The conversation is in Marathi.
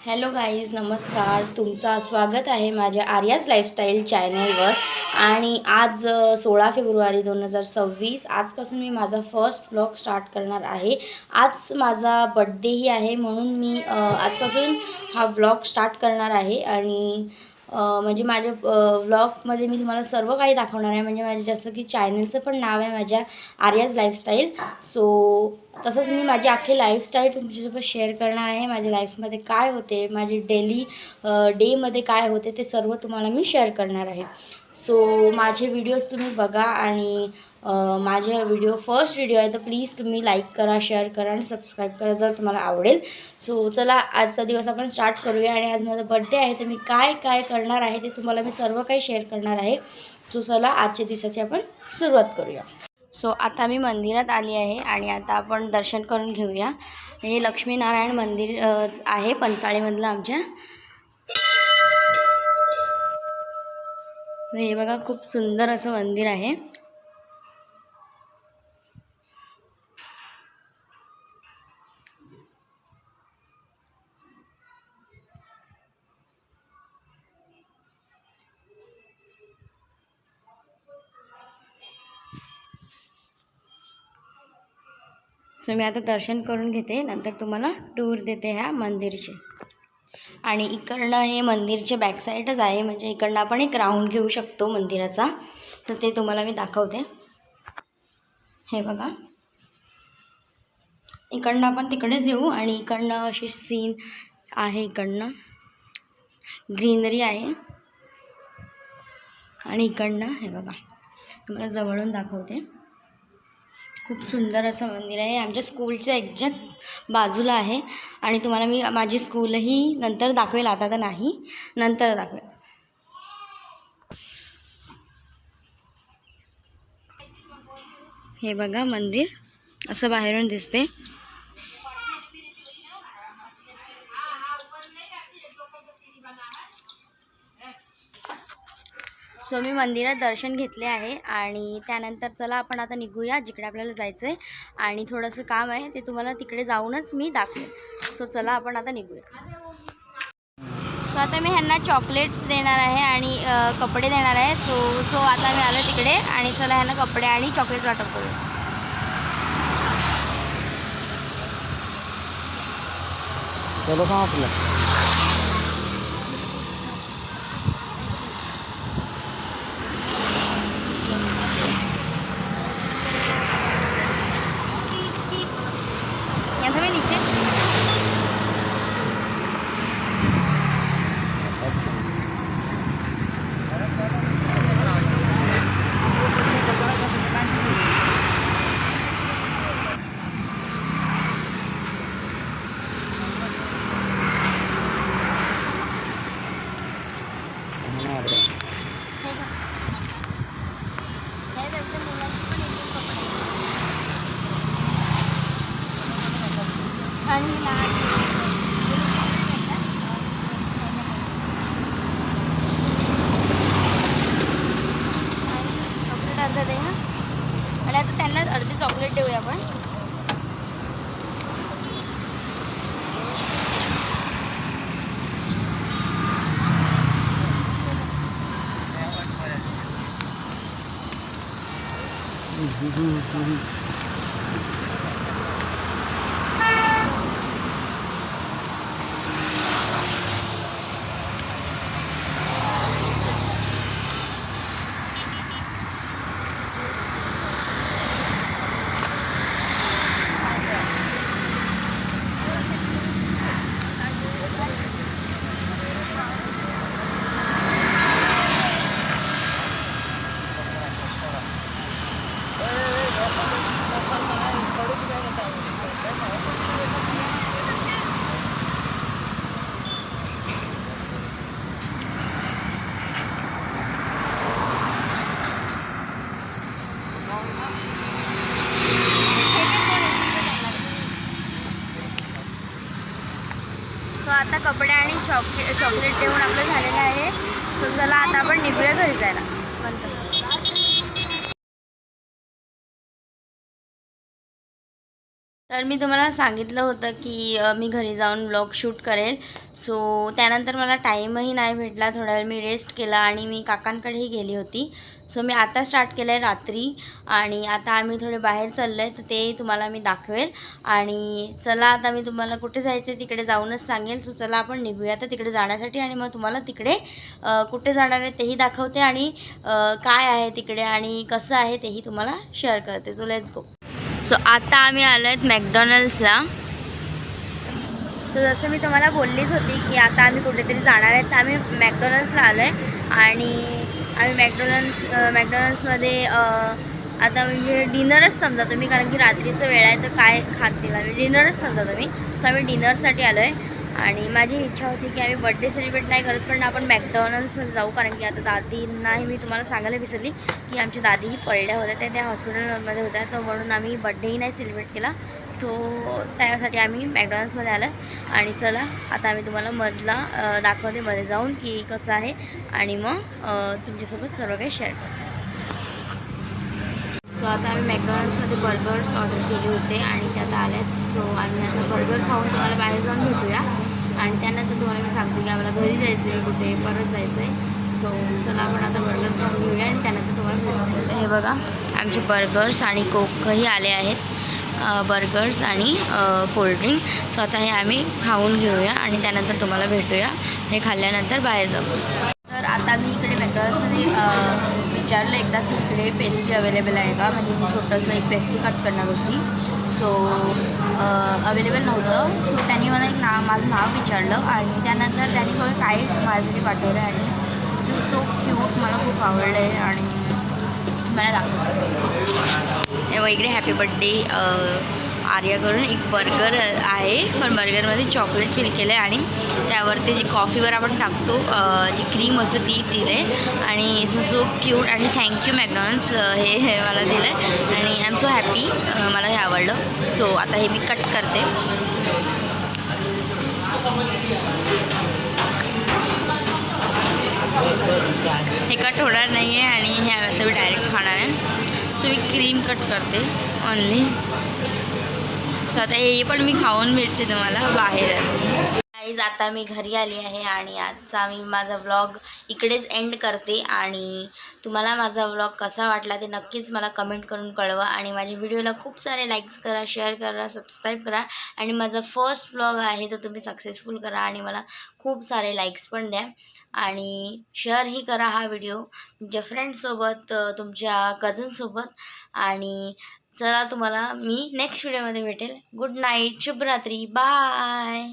हॅलो गाईज, नमस्कार. तुमचं स्वागत आहे माझ्या आर्याज लाईफस्टाईल चॅनलवर. आणि आज 16 फेब्रुवारी 2026 आजपासून मी माझा फर्स्ट व्लॉग स्टार्ट करणार आहे. आज माझा बड्डेही आहे, म्हणून मी आजपासून हा व्लॉग स्टार्ट करणार आहे. आणि म्हणजे माझ्या व्लॉगमध्ये मी तुम्हाला सर्व काही दाखवणार आहे. म्हणजे माझे जसं की चॅनलचं पण नाव आहे माझ्या आर्याज लाईफस्टाईल. सो तसंच मी माझी अख्खी लाईफस्टाईल तुमच्यासोबत शेअर करणार आहे. माझ्या लाईफमध्ये काय होते, माझे डेली डेमध्ये काय होते, ते सर्व तुम्हाला मी शेअर करणार आहे. सो माझे व्हिडिओज तुम्ही बघा. आणि माझे फर्स्ट व्हिडिओ आहे, तर प्लीज तुम्ही लाईक करा, शेअर करा आणि सबस्क्राईब करा जर तुम्हाला आवडेल. सो चला, आजचा दिवस आपण स्टार्ट करूया. आणि आज माझा बड्डे आहे, तर मी काय काय करणार आहे ते तुम्हाला मी सर्व काही शेअर करणार आहे. सो चला, आजच्या दिवसाची आपण सुरुवात करूया. सो आता मी मंदिरात आली आहे आणि आता आपण दर्शन करून घेऊया. हे लक्ष्मीनारायण मंदिर आहे पंचाळीमधलं आमच्या. हे बघा, खूप सुंदर असं मंदिर आहे. सो मी आता दर्शन करून घेते, नंतर तुम्हाला टूर देते ह्या मंदिरचे. आणि इकडनं हे मंदिरचे बॅकसाईडच आहे, म्हणजे इकडनं आपण एक राऊंड घेऊ शकतो मंदिराचा. तर ते तुम्हाला मी दाखवते. हे बघा, इकडनं आपण तिकडेच येऊ. आणि इकडनं अशी सीन आहे, इकडनं ग्रीनरी आहे. आणि इकडनं हे बघा, तुम्हाला जवळून दाखवते. खूप सुंदर असं मंदिर आहे. आमच्या स्कूलच्या एक्झॅक्ट बाजूला आहे. आणि तुम्हाला मी माझी स्कूलही नंतर दाखवेल, आता तर नाही, नंतर दाखवेल. हे बघा, मंदिर असं बाहेरून दिसते. सो मी मंदिरात दर्शन घेतले आहे. आणि त्यानंतर चला आपण आता निघूया जिकडे आपल्याला जायचं आहे. आणि थोडंसं काम आहे, ते तुम्हाला तिकडे जाऊनच मी दाखवेन. सो चला, आपण आता निघूया. सो आता मी ह्यांना चॉकलेट्स देणार आहे आणि कपडे देणार आहे. सो आता मी आलो तिकडे. आणि चला, ह्यांना कपडे आणि चॉकलेट्स वाटप करूया. चलो कहाँ आपलं यहाँ से नीचे आणि चॉकलेट अर्धा दे. हां, आणि आता त्यांना अर्धी चॉकलेट देऊया आपण. सो आता कपडे आणि चॉकलेट देऊन आपलं झालेलं आहे. सो चला, आता आपण निघूया घरी जायला. बंद. तर मी तुम्हाला सांगितलं होतं की मी घरी जाऊन व्लॉग शूट करेल. सो त्यानंतर मला टाईमही नाही भेटला. थोडा वेळ मी रेस्ट केला आणि मी काकांकडेही गेली होती. सो मी आता स्टार्ट केलं आहे रात्री आणि आता आम्ही थोडे बाहेर चाललो आहे, तर ते तुम्हाला मी दाखवेल. आणि चला आता मी तुम्हाला कुठे जायचं आहे तिकडे जाऊनच सांगेल. सो चला आपण निघूया तर तिकडे जाण्यासाठी आणि मग तुम्हाला तिकडे कुठे जाणार आहे तेही दाखवते आणि काय आहे तिकडे आणि कसं आहे तेही तुम्हाला शेअर करते. So let's go. सो आता आम्ही आलो आहेत मॅकडॉनल्ड्सला. तर जसं मी तुम्हाला बोललीच होती की आता आम्ही कुठेतरी जाणार आहे, तर आम्ही मॅकडॉनल्ड्सला आलो आहे आणि आम्ही मॅकडॉनल्ड्समध्ये आता म्हणजे डिनरच समजा तुम्ही, कारण की रात्रीचं वेळ आहे तर काय खातील आम्ही, डिनरच समजा तुम्ही. सो आम्ही डिनरसाठी आलो आहे आणि माझी इच्छा होती की आम्ही बड्डे सेलिब्रेट नाही करत पण आपण मॅकडॉनल्ड्समध्ये जाऊ, कारण की आता दादींनाही मी तुम्हाला सांगायला विसरली की आमच्या दादीही पडल्या होत्या, त्या हॉस्पिटलमध्ये होत्या, तर म्हणून आम्ही बड्डेही नाही सेलिब्रेट केला. सो त्यासाठी आम्ही मॅकडॉनल्ड्समध्ये आलो आणि चला आता आम्ही तुम्हाला मधला दाखवते मध्ये जाऊन की कसं आहे आणि मग तुमच्यासोबत सर्व काही शेअर करते. सो आता आम्ही मॅकडॉनल्ड्समध्ये बर्गर्स ऑर्डर केले होते आणि ते आता आल्यात. सो आम्ही आता बर्गर खाऊन तुम्हाला बाहेर जाऊन भेटूया आणि त्यानंतर तुम्हाला मी सांगते की आम्हाला घरी जायचं आहे, कुठे परत जायचं आहे. सो चला आपण आता बर्गर खाऊन घेऊया आणि त्यानंतर तुम्हाला भेटतो. हे बघा आमचे बर्गर्स आणि कोकही आले आहेत, बर्गर्स आणि कोल्ड्रिंक. सो आता हे आम्ही खाऊन घेऊया आणि त्यानंतर तुम्हाला भेटूया. हे खाल्ल्यानंतर बाहेर जाऊ. तर आता मी इकडे मॅकडॉनल्ड्समध्ये विचारलं एकदा की इकडे पेस्ट्री अवेलेबल आहे का, म्हणजे मी छोटंसं एक पेस्ट्री कट करणार होती. सो अवेलेबल नव्हतं. सो त्यांनी मला एक माझं नाव विचारलं आणि त्यानंतर त्यांनी फक्त काही माझ्यासाठी पाठवलं आणि सो क्यूट, मला खूप आवडलं आहे आणि मला दाखवलं. हे इकडे हॅपी बड्डे आर्याकडून एक बर्गर आहे, पण बर्गरमध्ये चॉकलेट फिल केलं आहे आणि त्यावरती जी कॉफीवर आपण टाकतो जी क्रीम असते ती दिलं आहे आणि इट्स सो क्यूट आणि थँक्यू मॅकडॉनल्ड्स हे मला दिलं आहे आणि आय एम सो हॅपी, मला हे आवडलं. सो आता हे मी कट करते. हे कट होणार नाही आहे आणि हे आता मी डायरेक्ट खाणार आहे. सो मी क्रीम कट करते ओनली. तर आता हे पण मी खाऊन भेटते तुम्हाला बाहेरच. गाईज आता मी घरी आली आहे आणि आजचा मी माझा व्लॉग इकडेच एंड करते आणि तुम्हाला माझा व्लॉग कसा वाटला ते नक्कीच मला कमेंट करून कळवा आणि माझ्या व्हिडिओला खूप सारे लाईक्स करा, शेअर करा, सबस्क्राईब करा आणि माझा फर्स्ट व्लॉग आहे तर तुम्ही सक्सेसफुल करा आणि मला खूप सारे लाईक्स पण द्या आणि शेअरही करा हा व्हिडिओ तुमच्या फ्रेंड्ससोबत, तुमच्या कझनसोबत. आणि चला तुम्हाला मी नेक्स्ट व्हिडिओमध्ये भेटेल. गुड नाईट, शुभरात्री, बाय.